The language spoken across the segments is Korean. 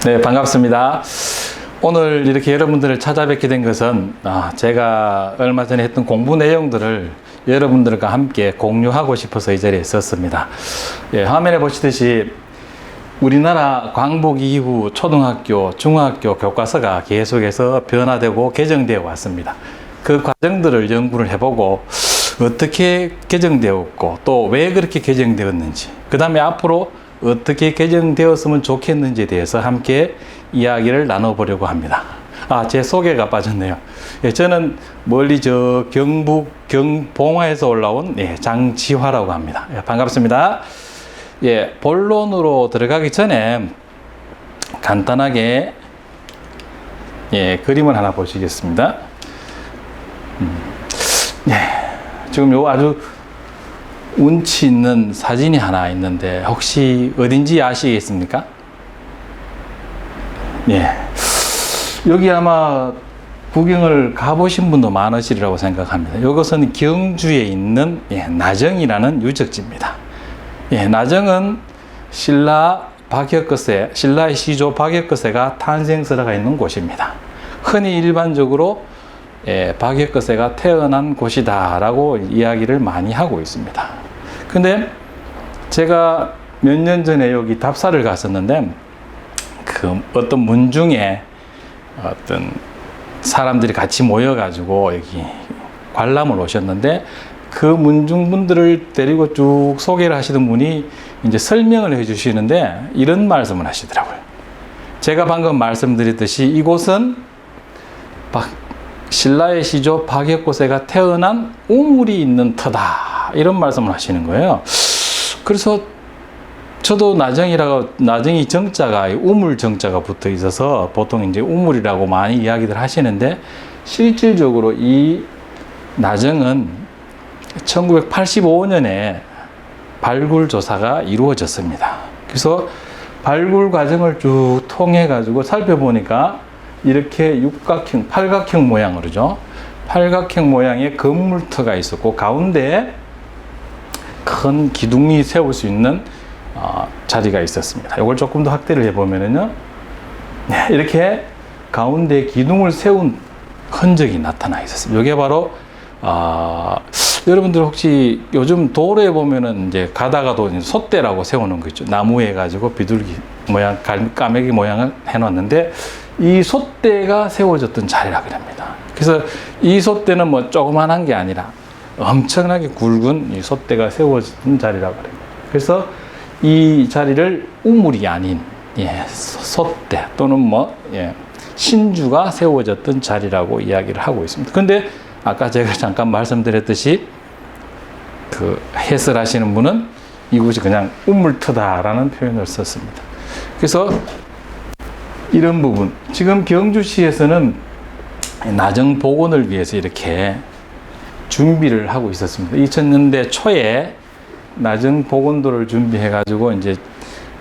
네, 반갑습니다. 오늘 이렇게 여러분들을 찾아뵙게 된 것은 제가 얼마 전에 했던 공부 내용들을 여러분들과 함께 공유하고 싶어서 이 자리에 섰습니다. 화면에 보시듯이 우리나라 광복 이후 초등학교, 중학교 교과서가 계속해서 변화되고 개정되어 왔습니다. 그 과정들을 연구를 해보고 어떻게 개정되었고 또 왜 그렇게 개정되었는지, 그 다음에 앞으로 어떻게 개정되었으면 좋겠는지에 대해서 함께 이야기를 나눠보려고 합니다. 제 소개가 빠졌네요. 저는 멀리 저 경북 경봉화에서 올라온 장지화라고 합니다. 반갑습니다. 본론으로 들어가기 전에 간단하게 그림을 하나 보시겠습니다. 지금 요 아주 운치 있는 사진이 하나 있는데 혹시 어딘지 아시겠습니까? 여기 아마 구경을 가보신 분도 많으시리라고 생각합니다. 이것은 경주에 있는 나정이라는 유적지입니다. 나정은 신라의 시조 박역거세가 탄생설화가 있는 곳입니다. 흔히 일반적으로 박역거세가 태어난 곳이다 라고 이야기를 많이 하고 있습니다. 근데 제가 몇 년 전에 여기 답사를 갔었는데 어떤 문중에 어떤 사람들이 같이 모여가지고 여기 관람을 오셨는데 그 문중분들을 데리고 쭉 소개를 하시던 분이 이제 설명을 해주시는데 이런 말씀을 하시더라고요. 제가 방금 말씀드렸듯이 이곳은 신라의 시조 박역거세가 태어난 우물이 있는 터다, 이런 말씀을 하시는 거예요. 그래서 저도 나정이 정자가 우물 정자가 붙어 있어서 보통 이제 우물이라고 많이 이야기들 하시는데, 실질적으로 이 나정은 1985년에 발굴 조사가 이루어졌습니다. 그래서 발굴 과정을 쭉 통해 가지고 살펴보니까 이렇게 팔각형 모양으로죠. 팔각형 모양의 건물터가 있었고 가운데에 큰 기둥이 세울 수 있는 자리가 있었습니다. 이걸 조금 더 확대를 해보면은요, 이렇게 가운데 기둥을 세운 흔적이 나타나 있었습니다. 이게 바로 여러분들 혹시 요즘 도로에 보면은 이제 가다가도 솥대라고 세우는 거 있죠. 나무에 가지고 비둘기 모양, 까매기 모양을 해놨는데 이 솥대가 세워졌던 자리라 그럽니다. 그래서 이 솥대는 뭐 조그만한 게 아니라 엄청나게 굵은 이 솥대가 세워졌던 자리라고 그래요. 그래서 이 자리를 우물이 아닌 솥대 또는 신주가 세워졌던 자리라고 이야기를 하고 있습니다. 근데 아까 제가 잠깐 말씀드렸듯이 해설하시는 분은 이곳이 그냥 우물터다라는 표현을 썼습니다. 그래서 이런 부분, 지금 경주시에서는 나정 복원을 위해서 이렇게 준비를 하고 있었습니다. 2000년대 초에 나정 복원도를 준비해 가지고 이제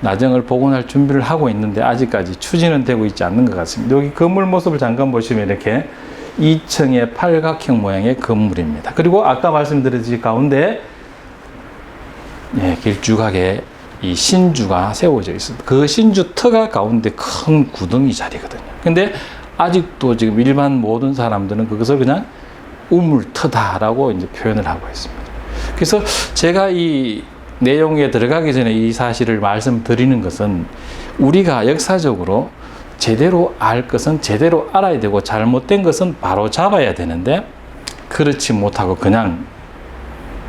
나정을 복원할 준비를 하고 있는데 아직까지 추진은 되고 있지 않는 것 같습니다. 여기 건물 모습을 잠깐 보시면 이렇게 2층의 팔각형 모양의 건물입니다. 그리고 아까 말씀드렸듯이 가운데 길쭉하게 이 신주가 세워져 있습니다. 그 신주 터가 가운데 큰 구덩이 자리거든요. 근데 아직도 지금 일반 모든 사람들은 그것을 그냥 우물터다라고 이제 표현을 하고 있습니다. 그래서 제가 이 내용에 들어가기 전에 이 사실을 말씀드리는 것은, 우리가 역사적으로 제대로 알 것은 제대로 알아야 되고 잘못된 것은 바로 잡아야 되는데, 그렇지 못하고 그냥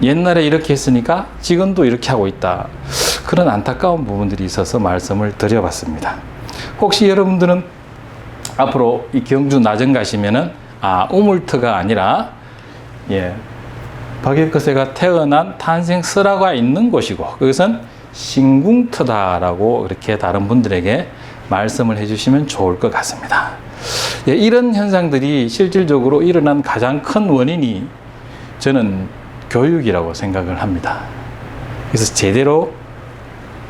옛날에 이렇게 했으니까 지금도 이렇게 하고 있다, 그런 안타까운 부분들이 있어서 말씀을 드려봤습니다. 혹시 여러분들은 앞으로 이 경주 나정 가시면은 우물터가 아니라 박역거세가 태어난 탄생 설화가 있는 곳이고 그것은 신궁터다라고 그렇게 다른 분들에게 말씀을 해주시면 좋을 것 같습니다. 이런 현상들이 실질적으로 일어난 가장 큰 원인이 저는 교육이라고 생각을 합니다. 그래서 제대로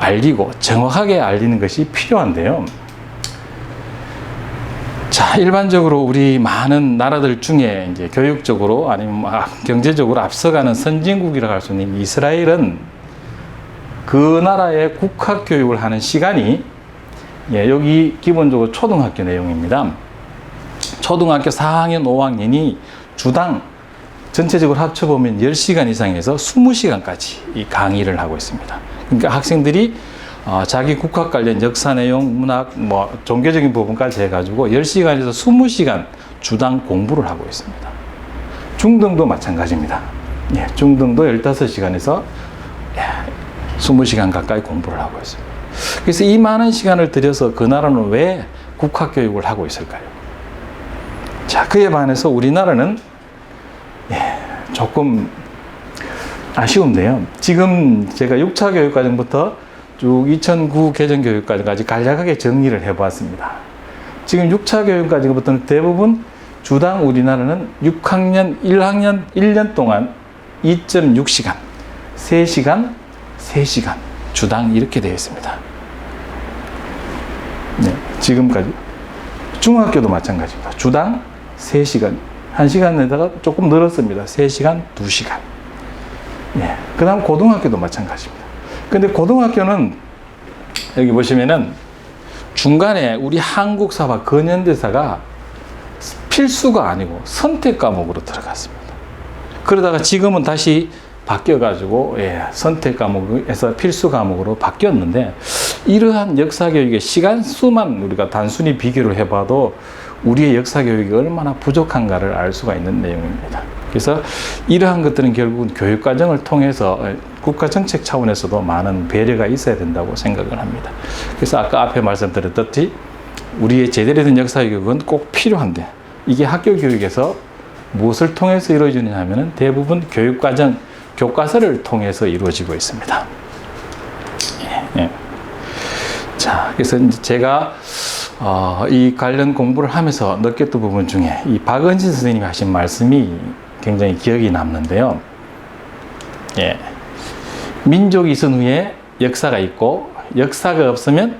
알리고 정확하게 알리는 것이 필요한데요. 일반적으로 우리 많은 나라들 중에 이제 교육적으로 아니면 경제적으로 앞서가는 선진국이라고 할 수 있는 이스라엘은 그 나라의 국학 교육을 하는 시간이 예, 여기 기본적으로 초등학교 내용입니다. 초등학교 4학년, 5학년이 주당 전체적으로 합쳐보면 10시간 이상에서 20시간까지 이 강의를 하고 있습니다. 그러니까 학생들이 자기 국학 관련 역사 내용, 문학, 뭐 종교적인 부분까지 해가지고 10시간에서 20시간 주당 공부를 하고 있습니다. 중등도 마찬가지입니다. 예, 중등도 15시간에서 20시간 가까이 공부를 하고 있습니다. 그래서 이 많은 시간을 들여서 그 나라는 왜 국학 교육을 하고 있을까요? 자, 그에 반해서 우리나라는 조금 아쉬운데요. 지금 제가 6차 교육과정부터 쭉 2009 개정교육과정까지 간략하게 정리를 해보았습니다. 지금 6차 교육과정부터는 대부분 주당 우리나라는 6학년, 1학년 1년 동안 2.6시간, 3시간, 3시간 주당 이렇게 되어 있습니다. 네, 지금까지. 중학교도 마찬가지입니다. 주당 3시간, 1시간에다가 조금 늘었습니다. 3시간, 2시간. 예. 그 다음 고등학교도 마찬가지입니다. 근데 고등학교는 여기 보시면은 중간에 우리 한국사와 근현대사가 필수가 아니고 선택 과목으로 들어갔습니다. 그러다가 지금은 다시 바뀌어가지고 선택 과목에서 필수 과목으로 바뀌었는데 이러한 역사 교육의 시간 수만 우리가 단순히 비교를 해봐도 우리의 역사 교육이 얼마나 부족한가를 알 수가 있는 내용입니다. 그래서 이러한 것들은 결국은 교육과정을 통해서 국가정책 차원에서도 많은 배려가 있어야 된다고 생각을 합니다. 그래서 아까 앞에 말씀드렸듯이 우리의 제대로 된 역사 교육은 꼭 필요한데 이게 학교 교육에서 무엇을 통해서 이루어지느냐 하면은 대부분 교육과정, 교과서를 통해서 이루어지고 있습니다. 예. 자, 그래서 이제 제가 이 관련 공부를 하면서 느꼈던 부분 중에 이 박은진 선생님이 하신 말씀이 굉장히 기억이 남는데요. 예. 민족이 있은 후에 역사가 있고 역사가 없으면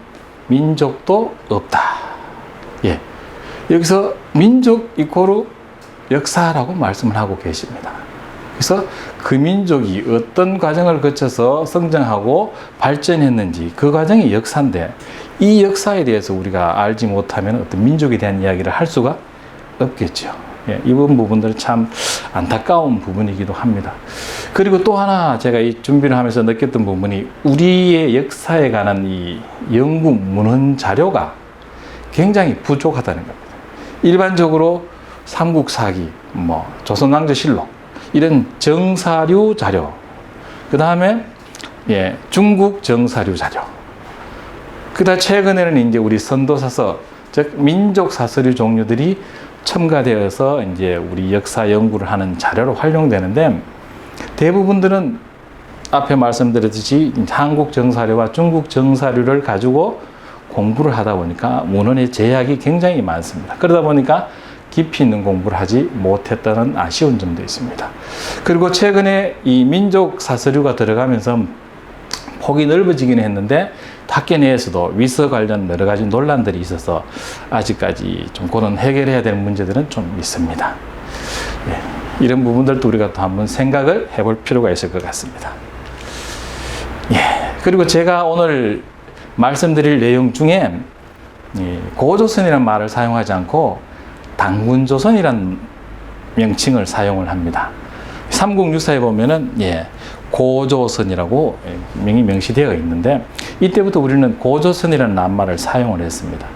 민족도 없다. 예. 여기서 민족 이코르 역사라고 말씀을 하고 계십니다. 그래서 그 민족이 어떤 과정을 거쳐서 성장하고 발전했는지 그 과정이 역사인데 이 역사에 대해서 우리가 알지 못하면 어떤 민족에 대한 이야기를 할 수가 없겠죠. 예, 이번 부분들은 참 안타까운 부분이기도 합니다. 그리고 또 하나 제가 이 준비를 하면서 느꼈던 부분이 우리의 역사에 관한 이 연구 문헌 자료가 굉장히 부족하다는 겁니다. 일반적으로 삼국사기, 조선왕조실록 이런 정사류 자료, 그 다음에 중국 정사류 자료, 그다음 최근에는 이제 우리 선도사서, 즉 민족 사서류 종류들이 첨가되어서 이제 우리 역사 연구를 하는 자료로 활용되는데 대부분들은 앞에 말씀드렸듯이 한국 정사류와 중국 정사류를 가지고 공부를 하다 보니까 문헌의 제약이 굉장히 많습니다. 그러다 보니까 깊이 있는 공부를 하지 못했다는 아쉬운 점도 있습니다. 그리고 최근에 이 민족 사서류가 들어가면서 폭이 넓어지기는 했는데 학계 내에서도 위서 관련 여러 가지 논란들이 있어서 아직까지 좀 그런 해결해야 될 문제들은 좀 있습니다. 예, 이런 부분들도 우리가 또 한번 생각을 해볼 필요가 있을 것 같습니다. 예, 그리고 제가 오늘 말씀드릴 내용 중에 고조선이라는 말을 사용하지 않고 당군조선이라는 명칭을 사용을 합니다. 삼국유사에 보면은 고조선이라고 명시되어 있는데 이때부터 우리는 고조선이라는 낱말을 사용을 했습니다.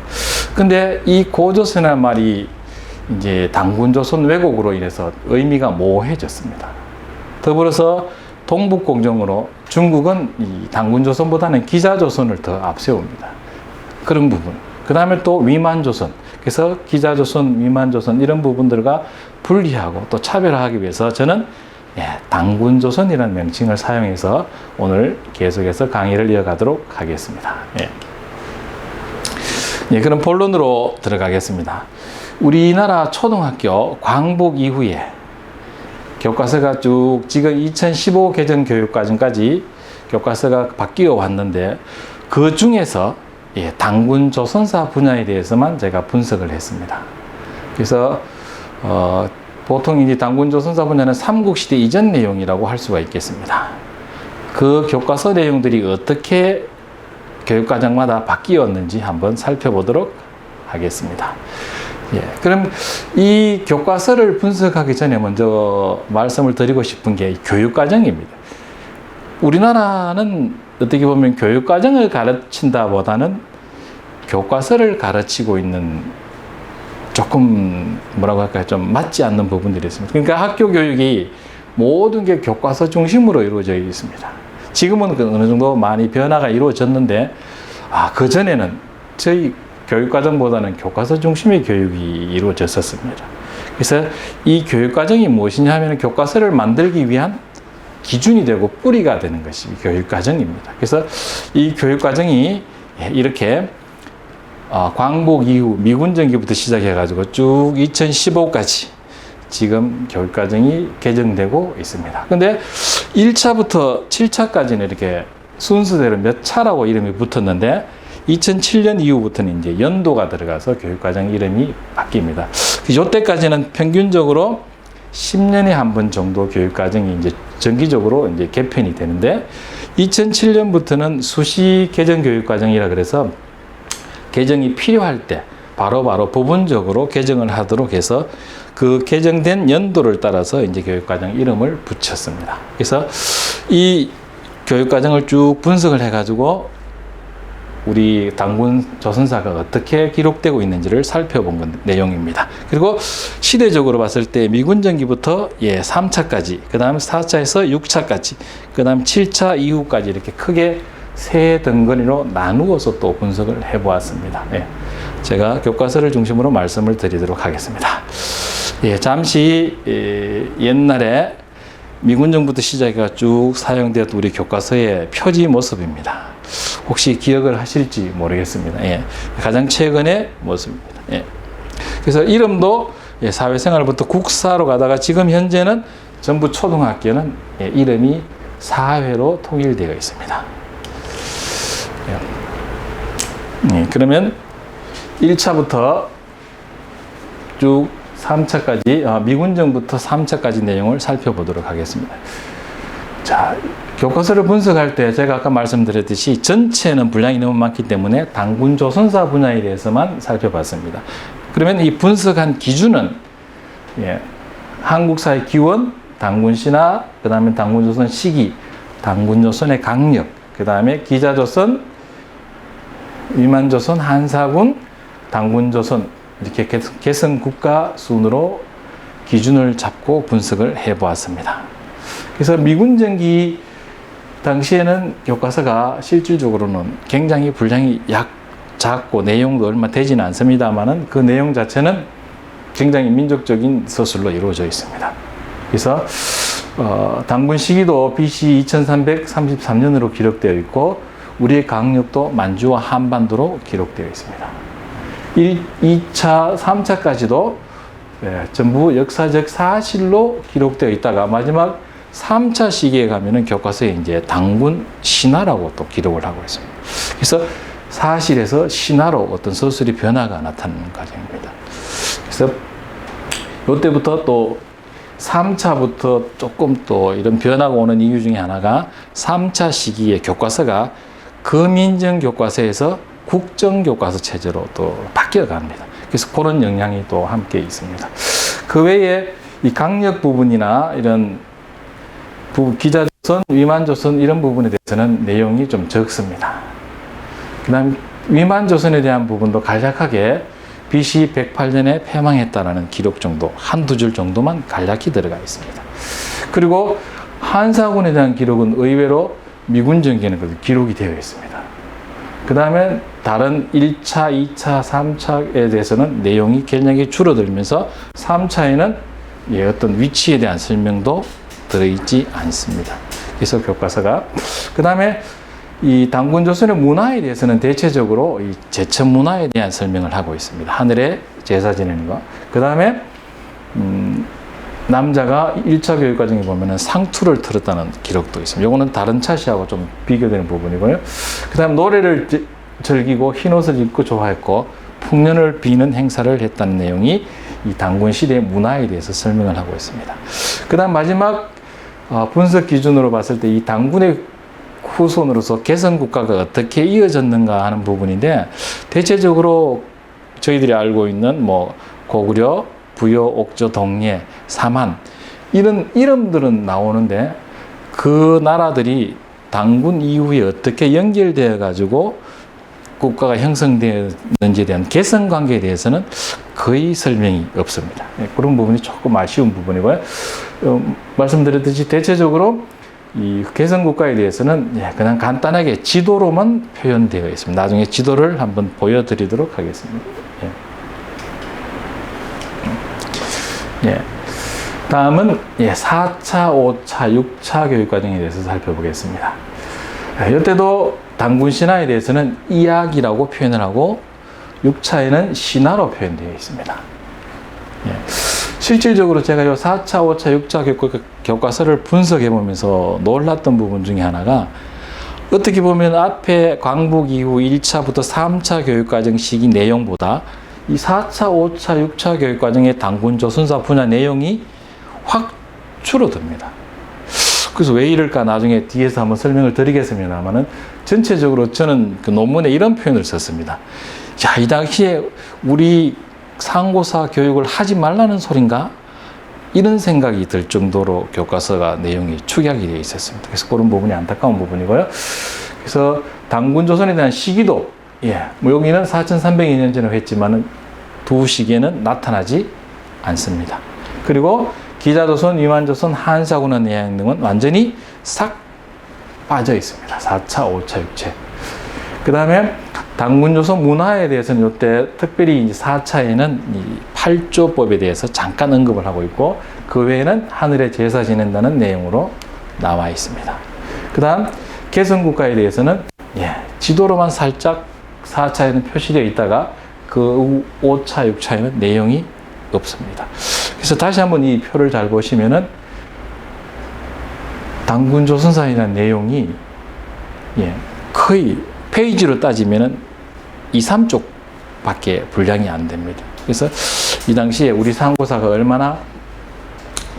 근데 이 고조선이라는 말이 이제 당군조선 왜곡으로 인해서 의미가 모호해졌습니다. 더불어서 동북공정으로 중국은 이 당군조선보다는 기자조선을 더 앞세웁니다. 그런 부분. 그 다음에 또 위만조선. 그래서 기자조선, 위만조선 이런 부분들과 분리하고 또 차별화하기 위해서 저는 당군조선이라는 명칭을 사용해서 오늘 계속해서 강의를 이어가도록 하겠습니다. 그럼 본론으로 들어가겠습니다. 우리나라 초등학교 광복 이후에 교과서가 쭉 지금 2015 개정 교육과정까지 교과서가 바뀌어 왔는데 그 중에서 당군조선사 분야에 대해서만 제가 분석을 했습니다. 그래서 보통 이제 당군조선사 분야는 삼국시대 이전 내용이라고 할 수가 있겠습니다. 그 교과서 내용들이 어떻게 교육과정마다 바뀌었는지 한번 살펴보도록 하겠습니다. 예, 그럼 이 교과서를 분석하기 전에 먼저 말씀을 드리고 싶은 게 교육과정입니다. 우리나라는 어떻게 보면 교육과정을 가르친다 보다는 교과서를 가르치고 있는 조금 뭐라고 할까요? 좀 맞지 않는 부분들이 있습니다. 그러니까 학교 교육이 모든 게 교과서 중심으로 이루어져 있습니다. 지금은 어느 정도 많이 변화가 이루어졌는데, 그전에는 저희 교육과정보다는 교과서 중심의 교육이 이루어졌었습니다. 그래서 이 교육과정이 무엇이냐 하면 교과서를 만들기 위한 기준이 되고 뿌리가 되는 것이 교육과정입니다. 그래서 이 교육과정이 이렇게 광복 이후 미군정기부터 시작해가지고 쭉 2015까지 지금 교육과정이 개정되고 있습니다. 근데 1차부터 7차까지는 이렇게 순서대로 몇 차라고 이름이 붙었는데 2007년 이후부터는 이제 연도가 들어가서 교육과정 이름이 바뀝니다. 이때까지는 평균적으로 10년에 한 번 정도 교육과정이 이제 정기적으로 이제 개편이 되는데 2007년부터는 수시 개정 교육과정이라 그래서 개정이 필요할 때 바로바로 부분적으로 개정을 하도록 해서 그 개정된 연도를 따라서 이제 교육과정 이름을 붙였습니다. 그래서 이 교육과정을 쭉 분석을 해가지고 우리 당군 조선사가 어떻게 기록되고 있는지를 살펴본 내용입니다. 그리고 시대적으로 봤을 때 미군정기부터 3차까지, 그 다음 4차에서 6차까지, 그 다음 7차 이후까지 이렇게 크게 세 덩어리로 나누어서 또 분석을 해보았습니다. 제가 교과서를 중심으로 말씀을 드리도록 하겠습니다. 잠시 옛날에 미군정부터 시작해서 쭉 사용되었던 우리 교과서의 표지 모습입니다. 혹시 기억을 하실지 모르겠습니다. 가장 최근의 모습입니다. 그래서 이름도 사회생활부터 국사로 가다가 지금 현재는 전부 초등학교는 이름이 사회로 통일되어 있습니다. 그러면 1차부터 쭉 3차까지, 미군정부터 3차까지 내용을 살펴보도록 하겠습니다. 자, 교과서를 분석할 때 제가 아까 말씀드렸듯이 전체는 분량이 너무 많기 때문에 당군 조선사 분야에 대해서만 살펴봤습니다. 그러면 이 분석한 기준은 한국사의 기원, 당군신화, 그 다음에 당군조선 시기, 당군조선의 강력, 그 다음에 기자조선, 위만조선, 한사군, 당군조선 이렇게 개성국가 순으로 기준을 잡고 분석을 해보았습니다. 그래서 미군정기 당시에는 교과서가 실질적으로는 굉장히 분량이 작고 내용도 얼마 되지는 않습니다만은 그 내용 자체는 굉장히 민족적인 서술로 이루어져 있습니다. 그래서 당군 시기도 BC 2333년으로 기록되어 있고 우리의 강력도 만주와 한반도로 기록되어 있습니다. 2차, 3차까지도 전부 역사적 사실로 기록되어 있다가 마지막 3차 시기에 가면은 교과서에 이제 당군 신화라고 또 기록을 하고 있습니다. 그래서 사실에서 신화로 어떤 서술이 변화가 나타나는 과정입니다. 그래서 이때부터 또 3차부터 조금 또 이런 변화가 오는 이유 중에 하나가 3차 시기에 교과서가 거민정 교과서에서 국정교과서 체제로 또 바뀌어 갑니다. 그래서 그런 영향이 또 함께 있습니다. 그 외에 이 강력 부분이나 이런 기자조선, 위만조선 이런 부분에 대해서는 내용이 좀 적습니다. 그 다음 위만조선에 대한 부분도 간략하게 BC 108년에 패망했다라는 기록 정도, 한두 줄 정도만 간략히 들어가 있습니다. 그리고 한사군에 대한 기록은 의외로 미군정기에는 기록이 되어 있습니다. 그 다음에 다른 1차, 2차, 3차에 대해서는 내용이 굉장히 줄어들면서 3차에는 어떤 위치에 대한 설명도 들어있지 않습니다. 그래서 교과서가 그 다음에 이 당군조선의 문화에 대해서는 대체적으로 이 제천 문화에 대한 설명을 하고 있습니다. 하늘에 제사 지내는 거. 그 다음에 남자가 1차 교육과정에 보면은 상투를 틀었다는 기록도 있습니다. 요거는 다른 차시하고 좀 비교되는 부분이고요. 그 다음 노래를 즐기고 흰옷을 입고 좋아했고 풍년을 비는 행사를 했다는 내용이 이 당군 시대의 문화에 대해서 설명을 하고 있습니다. 그 다음 마지막 분석 기준으로 봤을 때 이 당군의 후손으로서 개성국가가 어떻게 이어졌는가 하는 부분인데, 대체적으로 저희들이 알고 있는 뭐 고구려, 부여, 옥조, 동예, 삼한 이런 이름들은 나오는데, 그 나라들이 당군 이후에 어떻게 연결되어 가지고 국가가 형성되었는지에 대한 개성 관계에 대해서는 거의 설명이 없습니다. 그런 부분이 조금 아쉬운 부분이고요. 말씀드렸듯이 대체적으로 이 개성 국가에 대해서는 그냥 간단하게 지도로만 표현되어 있습니다. 나중에 지도를 한번 보여드리도록 하겠습니다. 다음은 4차, 5차, 6차 교육과정에 대해서 살펴보겠습니다. 이때도 당군 신화에 대해서는 이야기라고 표현을 하고 6차에는 신화로 표현되어 있습니다. 실질적으로 제가 이 4차, 5차, 6차 교과서를 분석해 보면서 놀랐던 부분 중에 하나가, 어떻게 보면 앞에 광복 이후 1차부터 3차 교육과정 시기 내용보다 이 4차, 5차, 6차 교육과정의 당군 조선사 분야 내용이 확 줄어듭니다. 그래서 왜 이럴까 나중에 뒤에서 한번 설명을 드리겠습니다만은, 전체적으로 저는 그 논문에 이런 표현을 썼습니다. 자, 이 당시에 우리 상고사 교육을 하지 말라는 소린가? 이런 생각이 들 정도로 교과서가 내용이 축약이 되어 있었습니다. 그래서 그런 부분이 안타까운 부분이고요. 그래서 당군 조선에 대한 시기도, 뭐 여기는 4302년 전에 했지만은 두 시기에는 나타나지 않습니다. 그리고 기자조선, 위만조선, 한사군의 내용 등은 완전히 싹 빠져 있습니다. 4차, 5차, 6차. 그 다음에 당군조선 문화에 대해서는 이때 특별히 4차에는 이 8조법에 대해서 잠깐 언급을 하고 있고, 그 외에는 하늘에 제사 지낸다는 내용으로 나와 있습니다. 그 다음 개성국가에 대해서는 지도로만 살짝 4차에는 표시되어 있다가 그 5차, 6차에는 내용이 없습니다. 그래서 다시 한번 이 표를 잘 보시면은 당군 조선사에 대한 내용이 거의 페이지로 따지면은 2, 3쪽 밖에 분량이 안 됩니다. 그래서 이 당시에 우리 상고사가 얼마나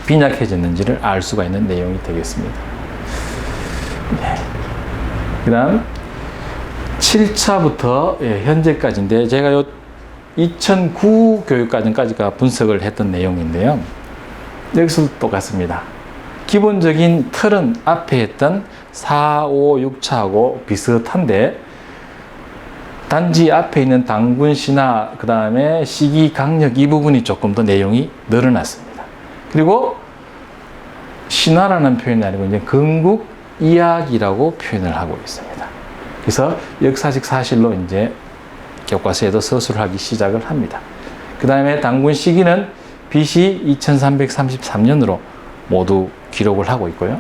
빈약해졌는지를 알 수가 있는 내용이 되겠습니다. 그 다음 7차부터 현재까지인데, 제가 요 2009 교육과정까지가 분석을 했던 내용인데요. 여기서도 똑같습니다. 기본적인 틀은 앞에 했던 4, 5, 6차하고 비슷한데, 단지 앞에 있는 당군 신화, 그 다음에 시기 강력 이 부분이 조금 더 내용이 늘어났습니다. 그리고 신화라는 표현이 아니고 이제 건국 이야기라고 표현을 하고 있습니다. 그래서 역사적 사실로 이제 교과서에도 서술을 하기 시작을 합니다. 그 다음에 당군 시기는 BC 2333년으로 모두 기록을 하고 있고요.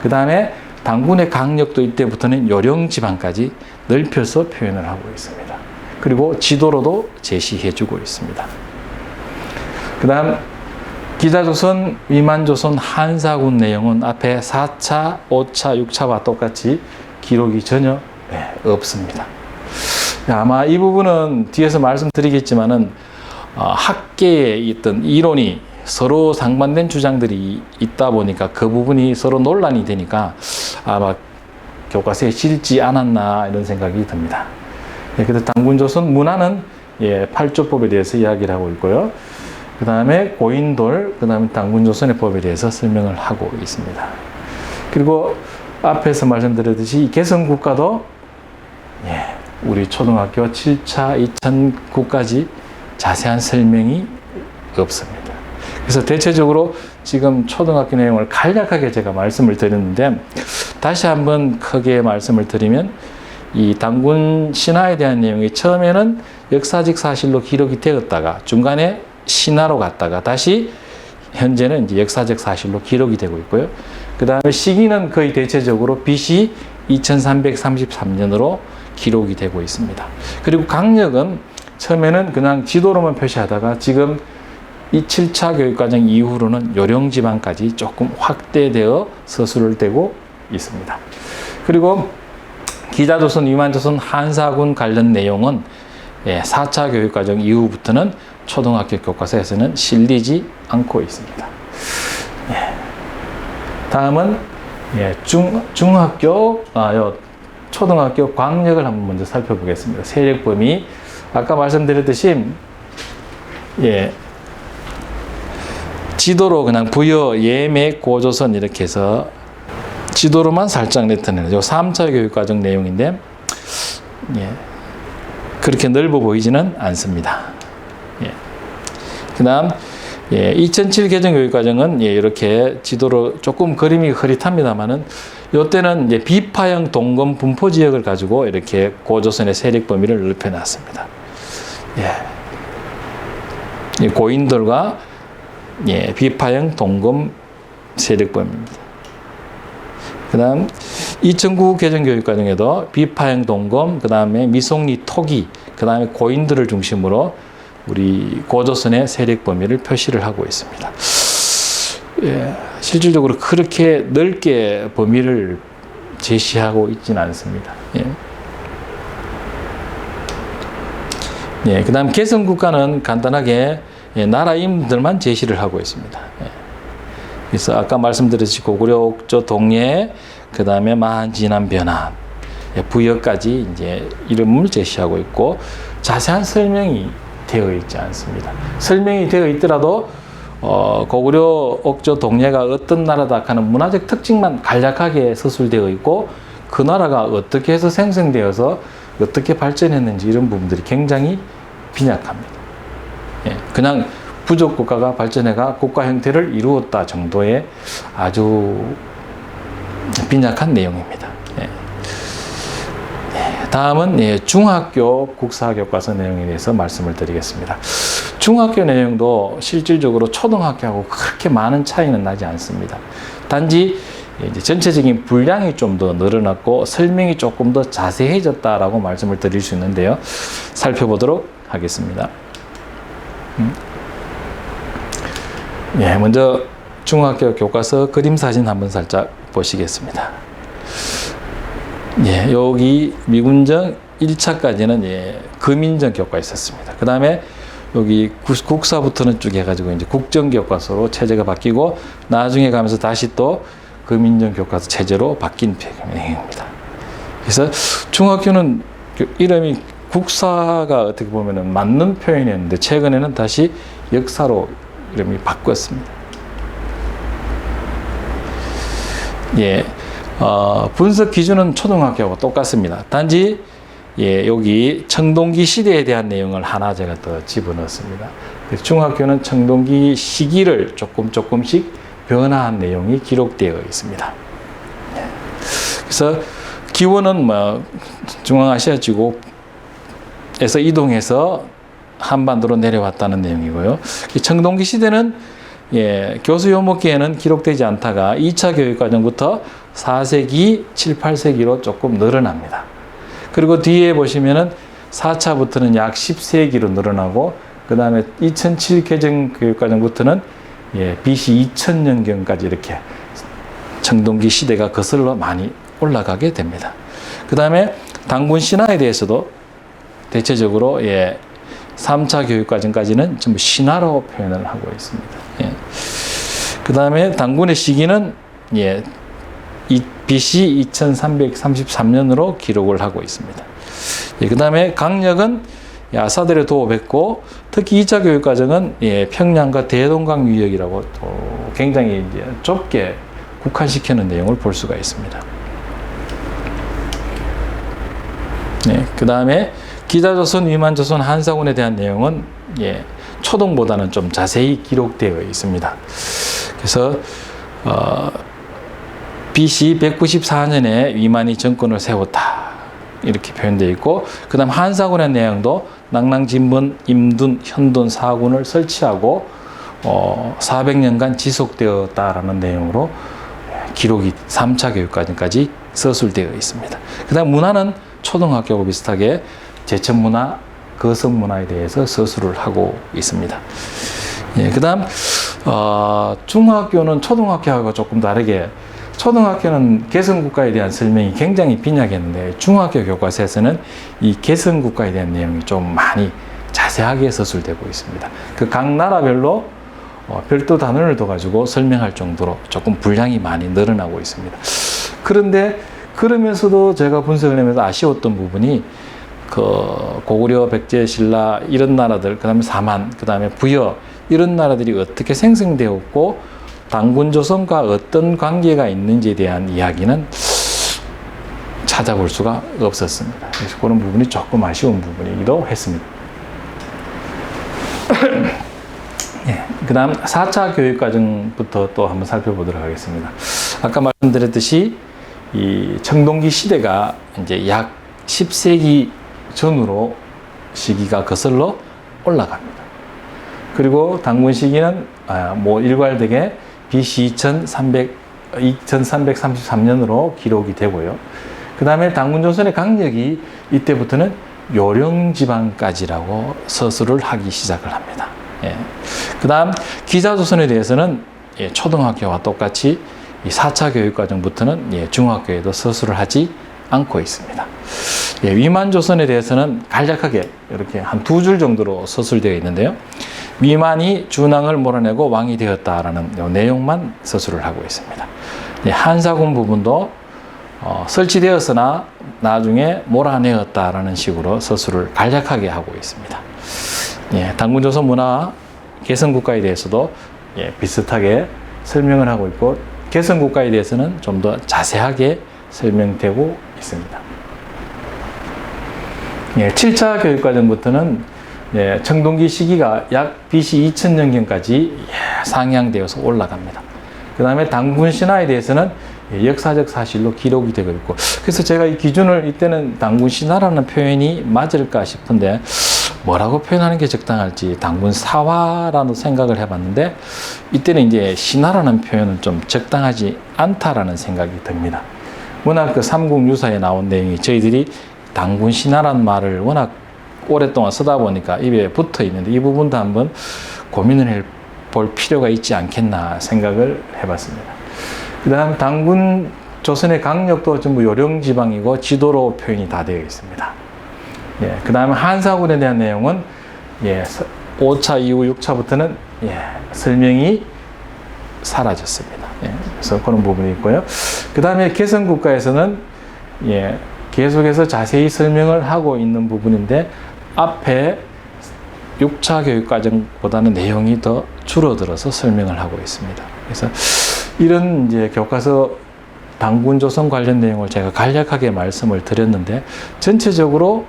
그 다음에 당군의 강력도 이때부터는 요령지방까지 넓혀서 표현을 하고 있습니다. 그리고 지도로도 제시해주고 있습니다. 그 다음 기자조선, 위만조선, 한사군 내용은 앞에 4차, 5차, 6차와 똑같이 기록이 전혀 없습니다. 아마 이 부분은 뒤에서 말씀드리겠지만은 학계에 있던 이론이 서로 상반된 주장들이 있다 보니까 그 부분이 서로 논란이 되니까 아마 교과서에 실지 않았나 이런 생각이 듭니다. 그래서 당군조선 문화는 8조법에 대해서 이야기를 하고 있고요. 그 다음에 고인돌, 그 다음에 당군조선의 법에 대해서 설명을 하고 있습니다. 그리고 앞에서 말씀드렸듯이 개성국가도 우리 초등학교 7차, 2009까지 자세한 설명이 없습니다. 그래서 대체적으로 지금 초등학교 내용을 간략하게 제가 말씀을 드렸는데, 다시 한번 크게 말씀을 드리면 이 당군 신화에 대한 내용이 처음에는 역사적 사실로 기록이 되었다가 중간에 신화로 갔다가 다시 현재는 이제 역사적 사실로 기록이 되고 있고요. 그 다음에 시기는 거의 대체적으로 BC 2333년으로 기록이 되고 있습니다. 그리고 강력은 처음에는 그냥 지도로만 표시하다가 지금 이 7차 교육과정 이후로는 요령지방까지 조금 확대되어 서술을 되고 있습니다. 그리고 기자조선, 위만조선, 한사군 관련 내용은 4차 교육과정 이후부터는 초등학교 교과서에서는 실리지 않고 있습니다. 다음은 예, 초등학교 광역을 한번 먼저 살펴보겠습니다. 세력 범위. 아까 말씀드렸듯이, 예, 지도로 그냥 부여, 예매, 고조선 이렇게 해서 지도로만 살짝 나타내는 요 3차 교육과정 내용인데, 예, 그렇게 넓어 보이지는 않습니다. 예. 그 다음, 예, 2007 개정 교육과정은 예, 이렇게 지도로 조금 그림이 흐릿합니다만은, 요때는 이제 비파형 동검 분포 지역을 가지고 이렇게 고조선의 세력 범위를 넓혀놨습니다. 예. 고인돌과 예, 비파형 동검 세력 범위입니다. 그 다음 2009 개정 교육과정에도 비파형 동검, 그 다음에 미송리 토기, 그 다음에 고인들을 중심으로 우리 고조선의 세력 범위를 표시를 하고 있습니다. 예, 실질적으로 그렇게 넓게 범위를 제시하고 있지는 않습니다. 예. 예, 그 다음 개성국가는 간단하게 예, 나라임들만 제시를 하고 있습니다. 예. 그래서 아까 말씀드렸듯이 고구려, 옥조, 동예, 그 다음에 마한, 진안, 변한, 예, 부여까지 이제 이름을 제시하고 있고, 자세한 설명이 되어 있지 않습니다. 설명이 되어 있더라도 고구려, 옥조, 동예가 어떤 나라다 하는 문화적 특징만 간략하게 서술되어 있고, 그 나라가 어떻게 해서 생성되어서 어떻게 발전했는지 이런 부분들이 굉장히 빈약합니다. 예, 그냥 부족 국가가 발전해가 국가 형태를 이루었다 정도의 아주 빈약한 내용입니다. 예. 예, 다음은 예, 중학교 국사교과서 내용에 대해서 말씀을 드리겠습니다. 중학교 내용도 실질적으로 초등학교하고 그렇게 많은 차이는 나지 않습니다. 단지 이제 전체적인 분량이 좀 더 늘어났고 설명이 조금 더 자세해졌다라고 말씀을 드릴 수 있는데요. 살펴보도록 하겠습니다. 예, 먼저 중학교 교과서 그림 사진 한번 살짝 보시겠습니다. 예, 여기 미군정 1차까지는 예, 금인정 교과가 있었습니다. 그 다음에 여기 국사부터는 쭉 해가지고 이제 국정교과서로 체제가 바뀌고, 나중에 가면서 다시 또 금인정 교과서 체제로 바뀐 배경입니다. 그래서 중학교는 이름이 국사가 어떻게 보면은 맞는 표현이었는데, 최근에는 다시 역사로 이름이 바꿨습니다. 예, 분석 기준은 초등학교하고 똑같습니다. 단지 예, 여기 청동기 시대에 대한 내용을 하나 제가 더 집어넣었습니다. 중학교는 청동기 시기를 조금씩 변화한 내용이 기록되어 있습니다. 그래서 기원은 뭐 중앙아시아지구에서 이동해서 한반도로 내려왔다는 내용이고요. 청동기 시대는 예, 교수 요목기에는 기록되지 않다가 2차 교육과정부터 4세기, 7, 8세기로 조금 늘어납니다. 그리고 뒤에 보시면은 4차부터는 약 10세기로 늘어나고, 그 다음에 2007 개정 교육과정부터는 예, BC 2000년경까지 이렇게 청동기 시대가 거슬러 많이 올라가게 됩니다. 그 다음에 당군 신화에 대해서도 대체적으로 예, 3차 교육과정까지는 전부 신화로 표현을 하고 있습니다. 예. 그 다음에 당군의 시기는 예, BC 2333년으로 기록을 하고 있습니다. 예, 그 다음에 강력은 아사들의 도읍했고, 특히 2차 교육과정은 예, 평양과 대동강 유역이라고 또 굉장히 이제 좁게 국한시키는 내용을 볼 수가 있습니다. 예, 그 다음에 기자조선, 위만조선, 한사군에 대한 내용은 예, 초동보다는 좀 자세히 기록되어 있습니다. 그래서 BC 194년에 위만이 정권을 세웠다 이렇게 표현되어 있고, 그 다음 한사군의 내용도 낙랑, 진분, 임둔, 현돈 4군을 설치하고 400년간 지속되었다라는 내용으로 기록이 3차 교육과정까지 서술되어 있습니다. 그 다음 문화는 초등학교하고 비슷하게 제천문화, 거성문화에 대해서 서술을 하고 있습니다. 예, 그 다음 중학교는 초등학교하고 조금 다르게, 초등학교는 개성국가에 대한 설명이 굉장히 빈약했는데, 중학교 교과서에서는 이 개성국가에 대한 내용이 좀 많이 자세하게 서술되고 있습니다. 그 각 나라별로 별도 단원을 둬가지고 설명할 정도로 조금 분량이 많이 늘어나고 있습니다. 그런데 그러면서도 제가 분석을 하면서 아쉬웠던 부분이 그 고구려, 백제, 신라 이런 나라들, 그 다음에 사만, 그 다음에 부여 이런 나라들이 어떻게 생성되었고 당군 조선과 어떤 관계가 있는지에 대한 이야기는 찾아볼 수가 없었습니다. 그래서 그런 부분이 조금 아쉬운 부분이기도 했습니다. 예, 그 다음 4차 교육과정부터 또 한번 살펴보도록 하겠습니다. 아까 말씀드렸듯이 이 청동기 시대가 이제 약 10세기 전으로 시기가 거슬러 올라갑니다. 그리고 당군 시기는 뭐 일괄되게 BC 2333년으로 기록이 되고요. 그 다음에 당군 조선의 강력이 이때부터는 요령지방까지라고 서술을 하기 시작을 합니다. 예. 그 다음 기자조선에 대해서는 초등학교와 똑같이 이 4차 교육과정부터는 중학교에도 서술을 하지 않고 있습니다. 위만조선에 대해서는 간략하게 이렇게 한 2줄 정도로 서술되어 있는데요. 위만이 준왕을 몰아내고 왕이 되었다라는 내용만 서술을 하고 있습니다. 한사군 부분도 설치되었으나 나중에 몰아내었다라는 식으로 서술을 간략하게 하고 있습니다. 당군조선 문화 개성국가에 대해서도 비슷하게 설명을 하고 있고 개성국가에 대해서는 좀 더 자세하게 설명되고 있습니다. 7차 교육과정부터는 청동기 시기가 약 BC 2000년경까지 상향되어서 올라갑니다. 그 다음에 당군 신화에 대해서는 역사적 사실로 기록이 되고 있고, 그래서 제가 이 기준을 이때는 당군 신화라는 표현이 맞을까 싶은데 뭐라고 표현하는 게 적당할지 당군 사화라는 생각을 해봤는데 이때는 이제 신화라는 표현은 좀 적당하지 않다라는 생각이 듭니다. 워낙 그 삼국유사에 나온 내용이 저희들이 당군 신화라는 말을 워낙 오랫동안 쓰다 보니까 입에 붙어 있는데 이 부분도 한번 고민을 해볼 필요가 있지 않겠나 생각을 해봤습니다. 그 다음 당군 조선의 강력도 전부 요령지방이고 지도로 표현이 다 되어 있습니다. 그 다음에 한사군에 대한 내용은 5차 이후 6차부터는 설명이 사라졌습니다. 그래서 그런 부분이 있고요. 그 다음에 개성국가에서는 계속해서 자세히 설명을 하고 있는 부분인데 앞에 6차 교육과정보다는 내용이 더 줄어들어서 설명을 하고 있습니다. 그래서 이런 이제 교과서 당군 조선 관련 내용을 제가 간략하게 말씀을 드렸는데 전체적으로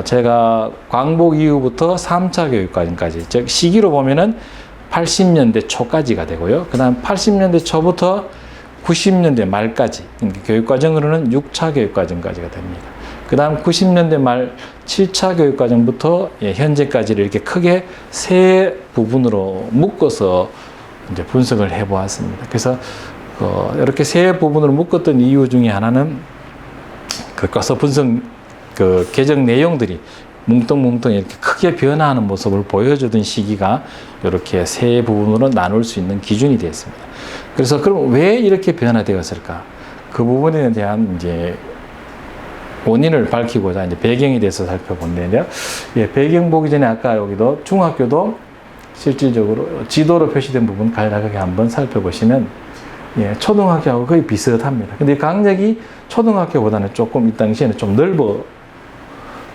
제가 광복 이후부터 3차 교육과정까지, 즉 시기로 보면은 80년대 초까지가 되고요. 그 다음 80년대 초부터 90년대 말까지, 교육과정으로는 6차 교육과정까지가 됩니다. 그 다음 90년대 말 7차 교육과정부터 현재까지를 이렇게 크게 세 부분으로 묶어서 이제 분석을 해 보았습니다. 그래서 이렇게 세 부분으로 묶었던 이유 중에 하나는 교과서 분석 개정 내용들이 뭉뚱뭉뚱 이렇게 크게 변화하는 모습을 보여주던 시기가 이렇게 세 부분으로 나눌 수 있는 기준이 되었습니다. 그래서 그럼 왜 이렇게 변화되었을까? 그 부분에 대한 이제 원인을 밝히고자 이제 배경에 대해서 살펴본다는데요. 배경 보기 전에 아까 여기도 중학교도 실질적으로 지도로 표시된 부분 간략하게 한번 살펴보시면 초등학교하고 거의 비슷합니다. 근데 강력이 초등학교보다는 조금 이 당시에는 좀 넓어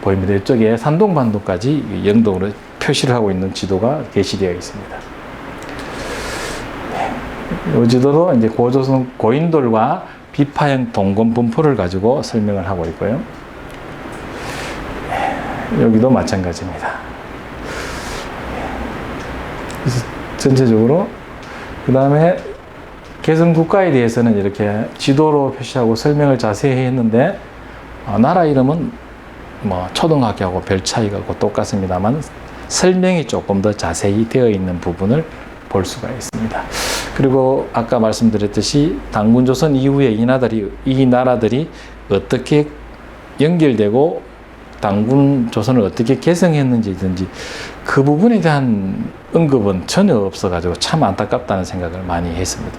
보입니다. 이쪽에 산동반도까지 영동으로 표시를 하고 있는 지도가 게시되어 있습니다. 이 지도도 이제 고조선 고인돌과 비파형 동권 분포를 가지고 설명을 하고 있고요. 여기도 마찬가지입니다. 그래서 전체적으로 그 다음에 개성국가에 대해서는 이렇게 지도로 표시하고 설명을 자세히 했는데 나라 이름은 뭐 초등학교하고 별 차이가 똑같습니다만 설명이 조금 더 자세히 되어 있는 부분을 볼 수가 있습니다. 그리고 아까 말씀드렸듯이 당군조선 이후에 이 나라들이 어떻게 연결되고 당군조선을 어떻게 개성했는지든지 그 부분에 대한 언급은 전혀 없어가지고 참 안타깝다는 생각을 많이 했습니다.